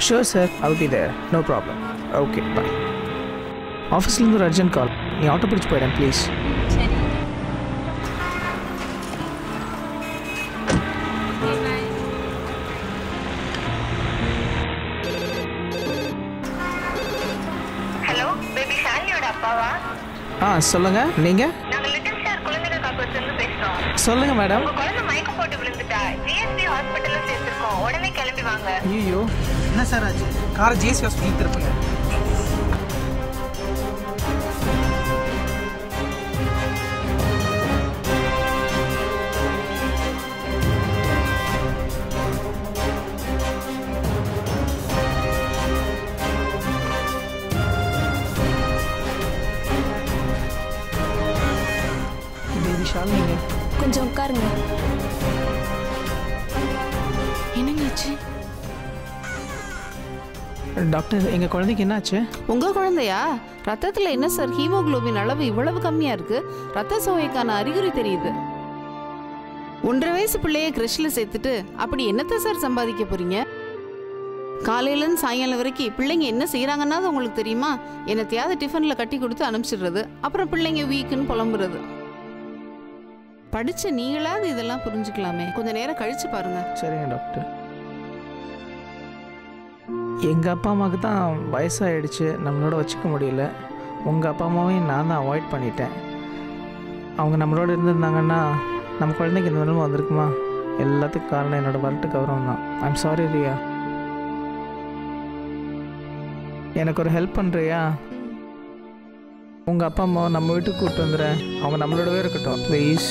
Sure sir, I'll be there. No problem. Okay, bye. ஆஃபீஸ்லேருந்து ஒரு urgent கால். நீ auto பிடிச்சி போயிடேன் ப்ளீஸ். சரி. ஹலோ, பேபி ஷாலினியோட அப்பாவா? சொல்லுங்கள். நீங்கள்? நாங்கள் லிட்டில் ஸ்டார் குழந்தைகள் காப்பகத்திலிருந்து பேசுகிறோம். சொல்லுங்கள் மேடம். உங்கள் குழந்தை மயக்கம் போட்டு விழுந்துட்டா. ஜிஎஸ்பி ஹாஸ்பிட்டலில் சேர்த்துருக்கோம். உடனே கிளம்பி வாங்க. ஐயோ, என்ன சார் ஆச்சு? காரை ஜிஎஸ்பி ஹாஸ்பிட்டல் திருப்புங்க. ஷாலினிங்க, கொஞ்சம் உட்காருங்க. என்னங்க ஆச்சு? டாக்டர், எங்கள் குழந்தைக்கு என்னாச்சு? உங்க குழந்தையா? ரத்தத்துல என்ன சார் ஹீமோகுளோபின் அளவு இவ்வளவு கம்மியா இருக்கு? ரத்த சோகைக்கான அறிகுறி தெரியுது. 1.5 வயசு பிள்ளைய கிரஷ்ல சேர்த்துட்டு அப்படி என்னத்தை சார் சம்பாதிக்க போறீங்க? காலையிலேருந்து சாயங்காலம் வரைக்கும் பிள்ளைங்க என்ன செய்யறாங்கன்னா உங்களுக்கு தெரியுமா? என்னத்தையாவது டிஃபன்ல கட்டி கொடுத்து அனுப்பிச்சிடுறது, அப்புறம் பிள்ளைங்க வீக்குன்னு புலம்புறது. படிச்ச நீங்களாவது இதெல்லாம் புரிஞ்சுக்கலாமே. கொஞ்ச நேரம் கழிச்சு பாருங்க. சரிங்க டாக்டர். எங்கள் அப்பா அம்மாவுக்கு தான் வயசாகிடுச்சு, நம்மளோட வச்சுக்க முடியல. உங்கள் அப்பா அம்மாவையும் நான் தான் அவாய்ட் பண்ணிட்டேன். அவங்க நம்மளோட இருந்திருந்தாங்கன்னா நம்ம குழந்தைக்கு இந்த நிலைமை வந்திருக்குமா? எல்லாத்துக்கும் காரணம் என்னோடய வரட்டு கௌரவம் தான். I'm sorry Riya. எனக்கு ஒரு ஹெல்ப் பண்ணுறியா? உங்கள் அப்பா அம்மாவை நம்ம வீட்டுக்கு கூப்பிட்டு வந்துடுறேன். அவங்க நம்மளோடவே இருக்கட்டும் ப்ளீஸ்.